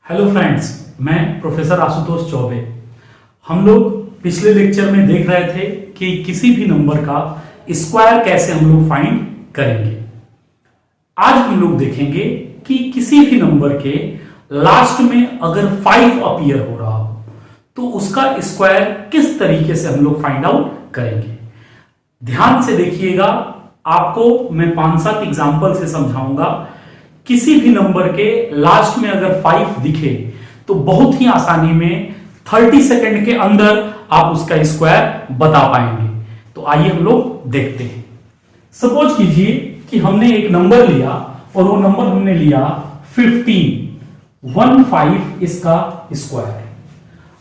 Hello friends, मैं professor Ashutosh Choubey. हम लोग पिछले लेक्चर में देख रहे थे कि किसी भी नंबर का स्क्वायर कैसे हम लोग फाइंड करेंगे। आज हम लोग देखेंगे कि किसी भी नंबर के लास्ट में अगर 5 अपीयर हो रहा हो तो उसका स्क्वायर किस तरीके से हम लोग फाइंड आउट करेंगे। ध्यान से देखिएगा, आपको मैं 5-7 एग्जाम्पल से समझाऊंगा। किसी भी नंबर के लास्ट में अगर 5 दिखे तो बहुत ही आसानी में 30 सेकंड के अंदर आप उसका स्क्वायर बता पाएंगे। तो आइए हम लोग देखते हैं। सपोज कीजिए कि हमने एक नंबर लिया और वो नंबर हमने लिया 15 इसका स्क्वायर।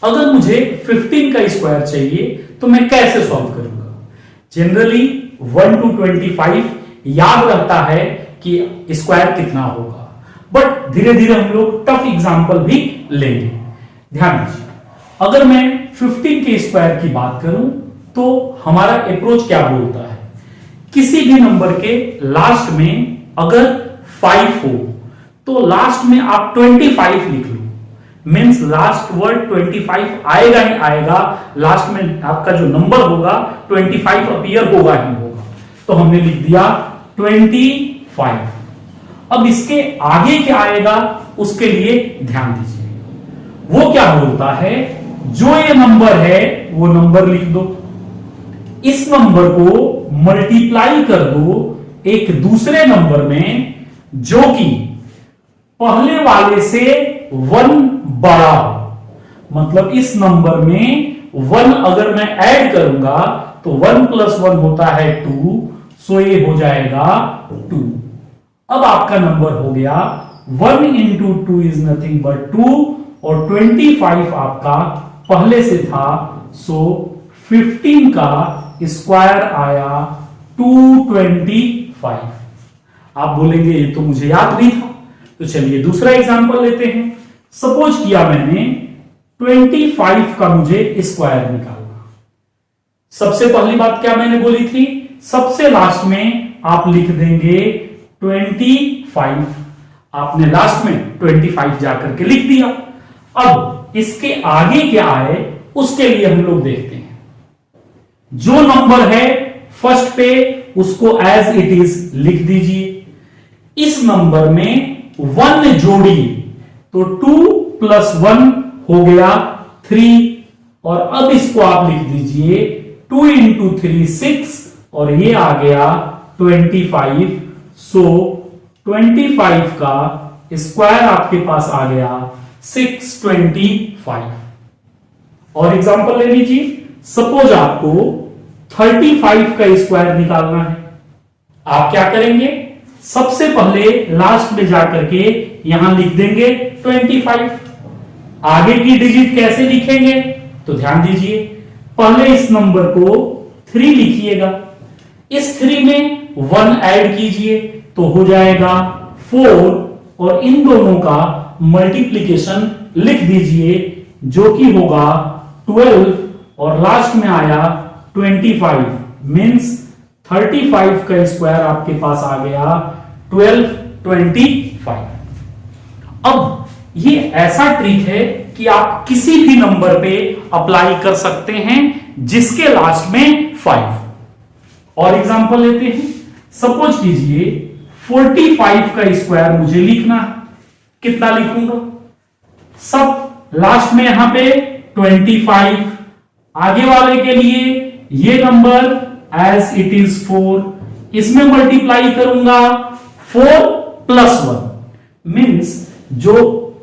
अगर मुझे 15 का स्क्वायर चाहिए तो मैं कैसे सॉल्व करूंगा। जनरली 1 to 25 याद रहता है कि स्क्वायर कितना होगा, बट धीरे धीरे हम लोग टफ एग्जांपल भी लेंगे। ध्यान दीजिए, अगर मैं 15 के स्क्वायर की बात करूं तो हमारा अप्रोच क्या बोलता है। किसी भी नंबर के लास्ट में अगर 5 हो तो लास्ट में आप 25 लिख लो। मींस लास्ट वर्ड 25 आएगा ही आएगा। लास्ट में आपका जो नंबर होगा 25 अपीयर होगा ही होगा। तो हमने लिख दिया 25। अब इसके आगे क्या आएगा उसके लिए ध्यान दीजिए। वो क्या बोलता है, जो ये नंबर है वो नंबर लिख दो, इस नंबर को मल्टीप्लाई कर दो एक दूसरे नंबर में जो कि पहले वाले से 1 बड़ा हो। मतलब इस नंबर में 1 अगर मैं ऐड करूंगा तो 1 + 1 होता है 2, सो ये हो जाएगा 2। अब आपका नंबर हो गया 1 × 2 इज नथिंग बट 2 और 25 आपका पहले से था, सो 15 का स्क्वायर आया 225। आप बोलेंगे ये तो मुझे याद नहीं था। तो चलिए दूसरा एग्जांपल लेते हैं। सपोज किया मैंने 25 का मुझे स्क्वायर निकालना। सबसे पहली बात क्या मैंने बोली थी, सबसे लास्ट में आप लिख देंगे 25। आपने लास्ट में 25 जाकर के लिख दिया। अब इसके आगे क्या आए उसके लिए हम लोग देखते हैं। जो नंबर है फर्स्ट पे उसको एज इट इज लिख दीजिए। इस नंबर में 1 जोड़िए तो 2 + 1 हो गया 3। और अब इसको आप लिख दीजिए 2 × 3 6 और ये आ गया 25। सो 25 का स्क्वायर आपके पास आ गया 625। और एग्जांपल ले लीजिए। सपोज आपको 35 का स्क्वायर निकालना है। आप क्या करेंगे, सबसे पहले लास्ट में जाकर के यहां लिख देंगे 25। आगे की डिजिट कैसे लिखेंगे तो ध्यान दीजिए, पहले इस नंबर को 3 लिखिएगा, इस 3 में 1 ऐड कीजिए तो हो जाएगा 4 और इन दोनों का मल्टीप्लिकेशन लिख दीजिए जो कि होगा 12 और लास्ट में आया 25। मींस 35 का स्क्वायर आपके पास आ गया 1225। अब ये ऐसा ट्रिक है कि आप किसी भी नंबर पे अप्लाई कर सकते हैं जिसके लास्ट में 5। और एग्जांपल लेते हैं। सपोज कीजिए 45 का स्क्वायर मुझे लिखना है। कितना लिखूंगा, सब लास्ट में यहां पे 25, आगे वाले के लिए ये नंबर एज इट इज 4, इसमें मल्टीप्लाई करूंगा 4 + 1। मींस जो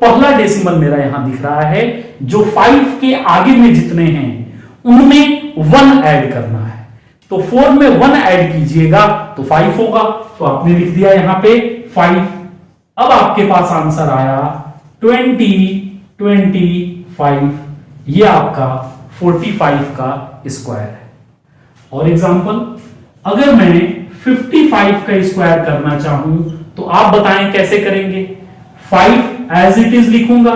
पहला डेसिमल मेरा यहां दिख रहा है, जो 5 के आगे में जितने हैं उनमें 1 ऐड करना है। तो 4 में 1 ऐड कीजिएगा तो 5 होगा। तो आपने लिख दिया यहां पे 5। अब आपके पास आंसर आया 25। ये आपका 45 का स्क्वायर है। और एग्जांपल, अगर मैं 55 का स्क्वायर करना चाहूं तो आप बताएं कैसे करेंगे। 5 एज इट इज लिखूंगा,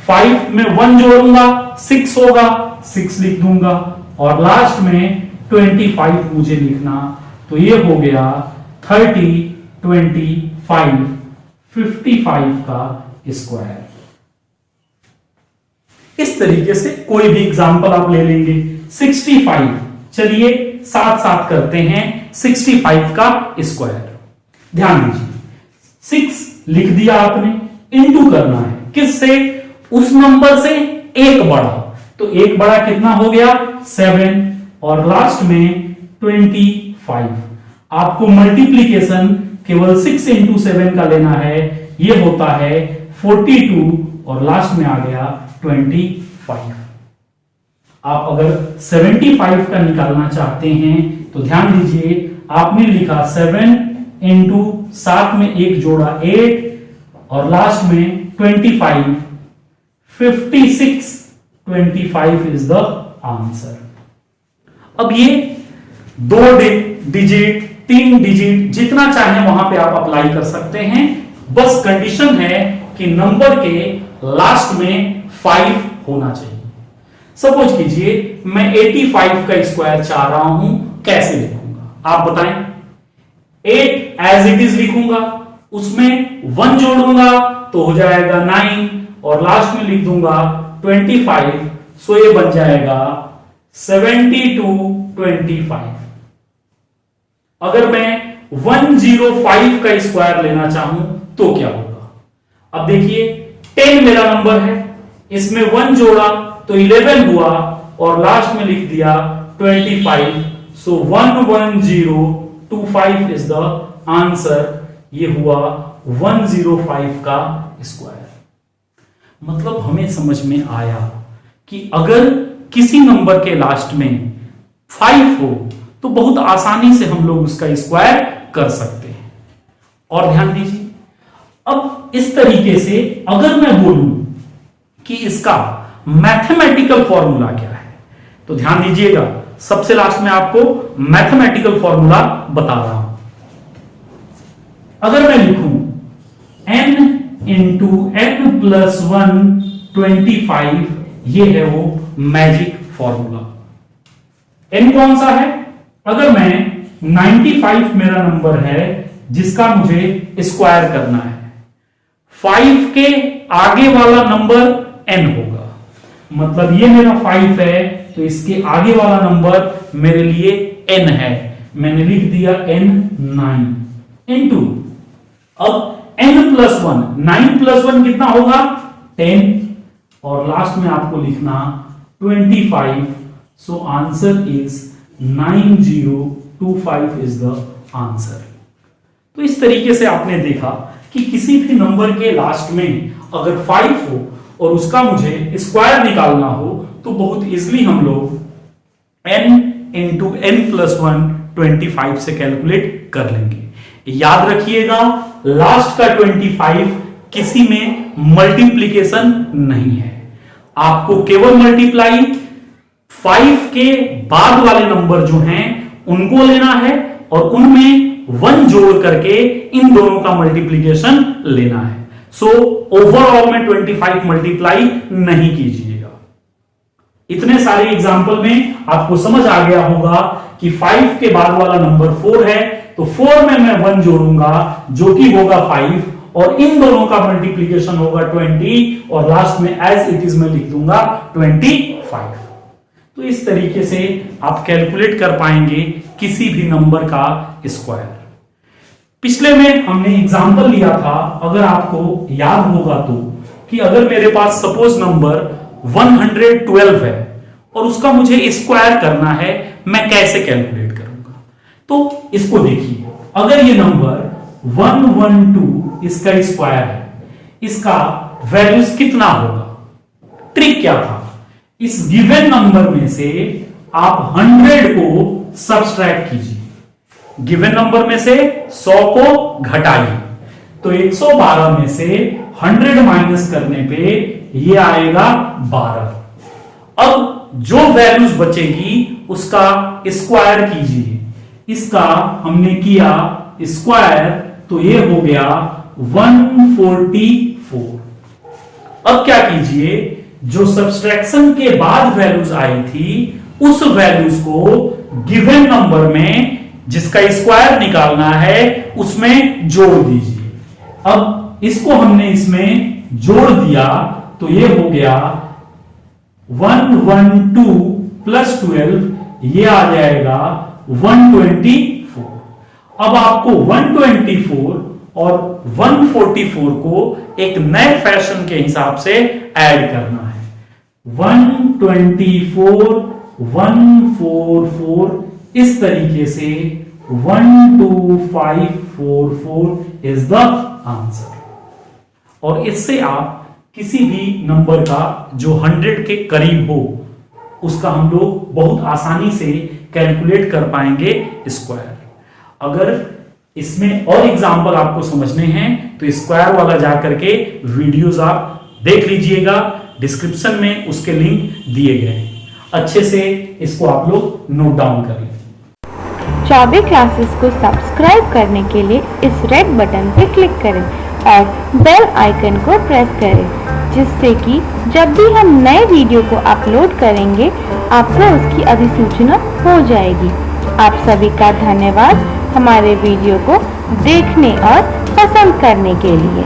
5 में 1 जोड़ूंगा 6 होगा, 6 लिख दूंगा और लास्ट में 25 मुझे लिखना। तो ये हो गया 30, 25, 55 का स्क्वायर। इस तरीके से कोई भी एग्जांपल आप ले लेंगे। 65, चलिए साथ साथ करते हैं 65 का स्क्वायर। ध्यान दीजिए, 6 लिख दिया आपने, इनटू करना है किससे? उस नंबर से एक बड़ा, तो एक बड़ा कितना हो गया? 7, और लास्ट में 25। आपको मल्टीप्लीकेशन केवल 6 इंटू 7 का लेना है, ये होता है 42, और लास्ट में आ गया 25। आप अगर 75 का निकालना चाहते हैं तो ध्यान दीजिए, आपने लिखा 7 इंटू 7 में एक जोड़ा 8, और लास्ट में 25, 56, 25 इज द आंसर। अब ये 2 डिजिट 3 डिजिट जितना चाहे वहां पे आप अप्लाई कर सकते हैं, बस कंडीशन है कि नंबर के लास्ट में 5 होना चाहिए। सपोज कीजिए मैं 85 का स्क्वायर चाह रहा हूं, कैसे लिखूंगा आप बताएं? 8 एज इट इज लिखूंगा, उसमें 1 जोड़ूंगा तो हो जाएगा 9, और लास्ट में लिख दूंगा 25, सो ये बन जाएगा 7225। अगर मैं 105 का स्क्वायर लेना चाहूं तो क्या होगा? अब देखिए 10 मेरा नंबर है, इसमें 1 जोड़ा तो 11 हुआ, और लास्ट में लिख दिया 25, सो 11025 इज द आंसर। ये हुआ 105 का स्क्वायर। मतलब हमें समझ में आया कि अगर किसी नंबर के लास्ट में 5 हो तो बहुत आसानी से हम लोग उसका स्क्वायर कर सकते हैं। और ध्यान दीजिए, अब इस तरीके से अगर मैं बोलूं कि इसका मैथमेटिकल फॉर्मूला क्या है, तो ध्यान दीजिएगा, सबसे लास्ट में आपको मैथमेटिकल फॉर्मूला बता रहा हूं। अगर मैं लिखूं n इंटू n प्लस 1 25, ये है वो मैजिक फॉर्मूला। n कौन सा है? अगर मैं 95 मेरा नंबर है जिसका मुझे स्क्वायर करना है, 5 के आगे वाला नंबर n होगा, मतलब ये मेरा 5 है तो इसके आगे वाला नंबर मेरे लिए n है, मैंने लिख दिया n 9 इंटू, अब n प्लस 1, 9 प्लस 1 कितना होगा? 10, और लास्ट में आपको लिखना 25, so answer is 9025 is the answer. तो इस तरीके से आपने देखा कि किसी भी नंबर के लास्ट में अगर 5 हो और उसका मुझे स्क्वायर निकालना हो तो बहुत इजीली हम लोग n इंटू n प्लस 1 25 से कैलकुलेट कर लेंगे। याद रखिएगा, लास्ट का 25 किसी में मल्टीप्लीकेशन नहीं है, आपको केवल मल्टीप्लाई 5 के बाद वाले नंबर जो हैं उनको लेना है, और उनमें 1 जोड़ करके इन दोनों का मल्टीप्लीकेशन लेना है। सो ओवरऑल में 25 मल्टीप्लाई नहीं कीजिएगा। इतने सारे एग्जाम्पल में आपको समझ आ गया होगा कि 5 के बाद वाला नंबर 4 है, तो 4 में मैं 1 जोड़ूंगा जो कि होगा 5, और इन दोनों का मल्टीप्लीकेशन होगा 20, और लास्ट में एज इट इज में लिख दूंगा 25। तो इस तरीके से आप कैलकुलेट कर पाएंगे किसी भी नंबर का स्क्वायर। पिछले में हमने एग्जांपल लिया था, अगर आपको याद होगा तो, कि अगर मेरे पास सपोज नंबर 112 है और उसका मुझे स्क्वायर करना है, मैं कैसे कैलकुलेट करूंगा? तो इसको देखिए, अगर ये नंबर 112 इसका स्क्वायर है, इसका वैल्यूज कितना होगा? ट्रिक क्या था? इस गिवन नंबर में से आप 100 को सब्सट्रैक्ट कीजिए, गिवन नंबर में से 100 को घटाइए, तो 112 में से 100 माइनस करने पे ये आएगा 12। अब जो वैल्यूज बचेगी उसका स्क्वायर कीजिए, इसका हमने किया स्क्वायर तो ये हो गया 144। अब क्या कीजिए, जो सब्सट्रैक्शन के बाद वैल्यूज आई थी उस वैल्यूज को गिवन नंबर में जिसका स्क्वायर निकालना है उसमें जोड़ दीजिए। अब इसको हमने इसमें जोड़ दिया तो ये हो गया 112 प्लस 12 ये आ जाएगा 124। अब आपको 124 और 144 को एक नए फैशन के हिसाब से ऐड करना है। 124 144 इस तरीके से 12544 इज द आंसर। और इससे आप किसी भी नंबर का जो 100 के करीब हो उसका हम लोग बहुत आसानी से कैलकुलेट कर पाएंगे स्क्वायर। अगर इसमें और एग्जाम्पल आपको समझने हैं तो स्क्वायर वाला जाकर के वीडियोस आप देख लीजिएगा, डिस्क्रिप्शन में उसके लिंक दिए गए हैं। अच्छे से इसको आप लोग नोट डाउन कर लें। चाबी क्लासेस को सब्सक्राइब करने के लिए इस रेड बटन पर क्लिक करें और बेल आइकन को प्रेस करें, जिससे कि जब भी हम नए वीडियो को अपलोड करेंगे आपको उसकी अधिसूचना हो जाएगी। आप सभी का धन्यवाद हमारे वीडियो को देखने और पसंद करने के लिए।